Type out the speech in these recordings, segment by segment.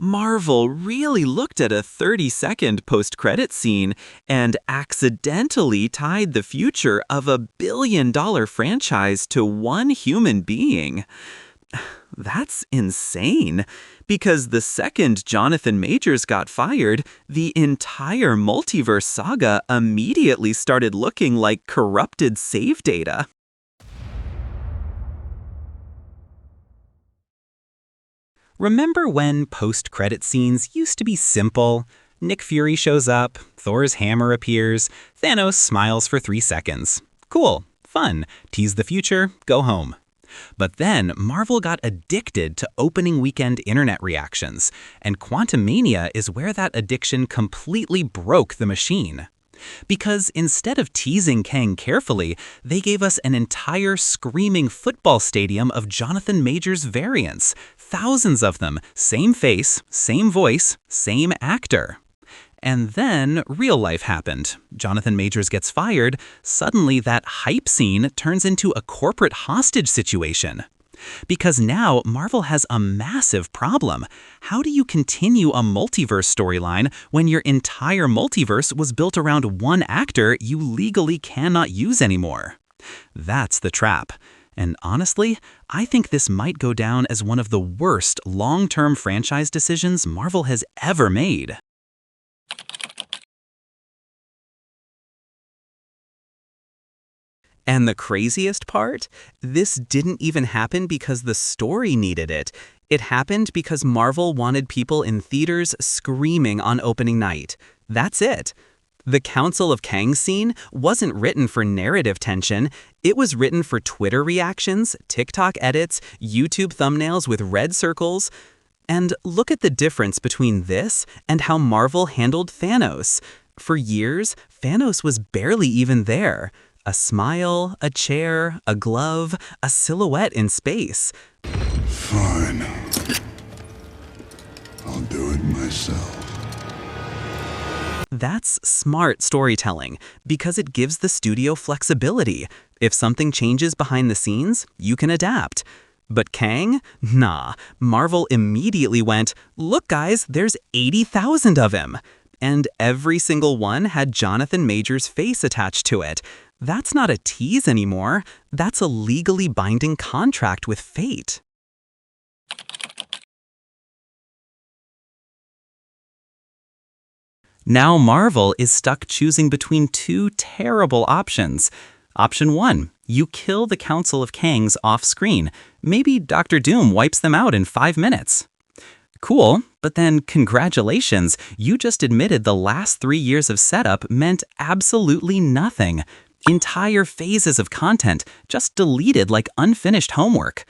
Marvel really looked at a 30-second post-credit scene and accidentally tied the future of a billion-dollar franchise to one human being. That's insane, because the second Jonathan Majors got fired, the entire multiverse saga immediately started looking like corrupted save data. Remember when post-credit scenes used to be simple? Nick Fury shows up, Thor's hammer appears, Thanos smiles for 3 seconds. Cool, fun, tease the future, go home. But then Marvel got addicted to opening weekend internet reactions, and Quantumania is where that addiction completely broke the machine. Because instead of teasing Kang carefully, they gave us an entire screaming football stadium of Jonathan Majors variants. Thousands of them, same face, same voice, same actor. And then real life happened. Jonathan Majors gets fired. Suddenly that hype scene turns into a corporate hostage situation. Because now Marvel has a massive problem. How do you continue a multiverse storyline when your entire multiverse was built around one actor you legally cannot use anymore? That's the trap. And honestly, I think this might go down as one of the worst long-term franchise decisions Marvel has ever made. And the craziest part? This didn't even happen because the story needed it. It happened because Marvel wanted people in theaters screaming on opening night. That's it. The Council of Kang scene wasn't written for narrative tension. It was written for Twitter reactions, TikTok edits, YouTube thumbnails with red circles. And look at the difference between this and how Marvel handled Thanos. For years, Thanos was barely even there. A smile, a chair, a glove, a silhouette in space. Fine. I'll do it myself. That's smart storytelling, because it gives the studio flexibility. If something changes behind the scenes, you can adapt. But Kang? Nah. Marvel immediately went, look guys, there's 80,000 of him. And every single one had Jonathan Majors' face attached to it. That's not a tease anymore. That's a legally binding contract with fate. Now Marvel is stuck choosing between two terrible options. Option 1, you kill the Council of Kangs off-screen. Maybe Dr. Doom wipes them out in 5 minutes. Cool, but then congratulations, you just admitted the last 3 years of setup meant absolutely nothing. Entire phases of content just deleted like unfinished homework.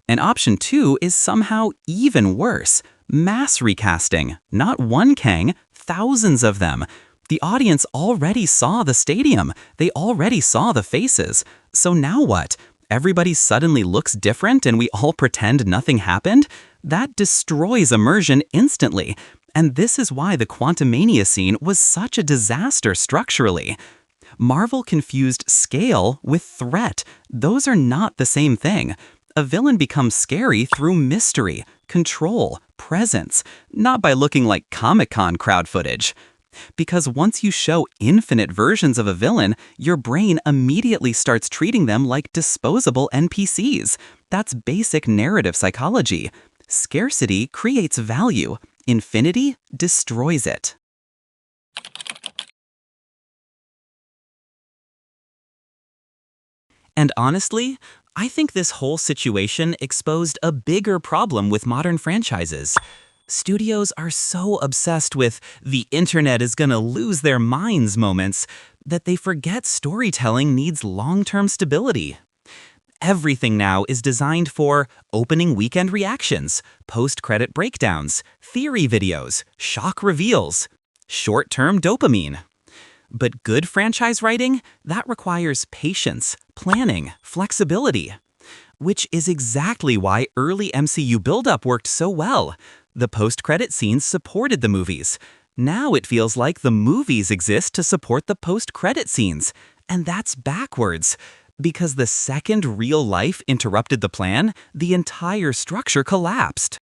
And option 2 is somehow even worse. Mass recasting. Not one Kang, thousands of them. The audience already saw the stadium. They already saw the faces. So now what? Everybody suddenly looks different and we all pretend nothing happened? That destroys immersion instantly. And this is why the Quantumania scene was such a disaster structurally. Marvel confused scale with threat. Those are not the same thing. A villain becomes scary through mystery, control, presence, not by looking like Comic-Con crowd footage. Because once you show infinite versions of a villain, your brain immediately starts treating them like disposable NPCs. That's basic narrative psychology. Scarcity creates value. Infinity destroys it. And honestly, I think this whole situation exposed a bigger problem with modern franchises. Studios are so obsessed with the internet is gonna lose their minds moments that they forget storytelling needs long-term stability. Everything now is designed for opening weekend reactions, post-credit breakdowns, theory videos, shock reveals, short-term dopamine. But good franchise writing, that requires patience, planning, flexibility. Which is exactly why early MCU buildup worked so well. The post-credit scenes supported the movies. Now it feels like the movies exist to support the post-credit scenes. And that's backwards. Because the second real life interrupted the plan, the entire structure collapsed.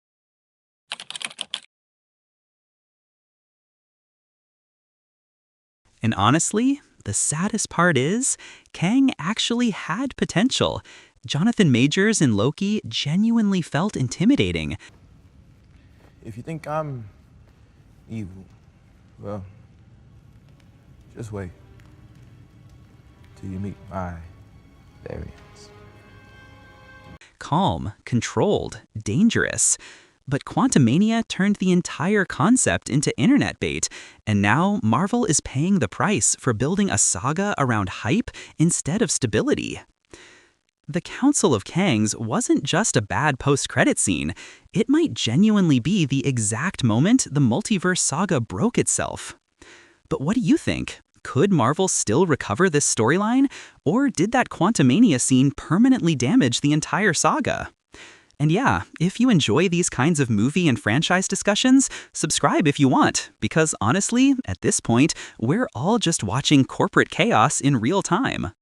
And honestly, the saddest part is, Kang actually had potential. Jonathan Majors in Loki genuinely felt intimidating. If you think I'm evil, well, just wait till you meet my variants. Calm, controlled, dangerous. But Quantumania turned the entire concept into internet bait, and now Marvel is paying the price for building a saga around hype instead of stability. The Council of Kangs wasn't just a bad post-credit scene. It might genuinely be the exact moment the multiverse saga broke itself. But what do you think? Could Marvel still recover this storyline? Or did that Quantumania scene permanently damage the entire saga? And yeah, if you enjoy these kinds of movie and franchise discussions, subscribe if you want, because honestly, at this point, we're all just watching corporate chaos in real time.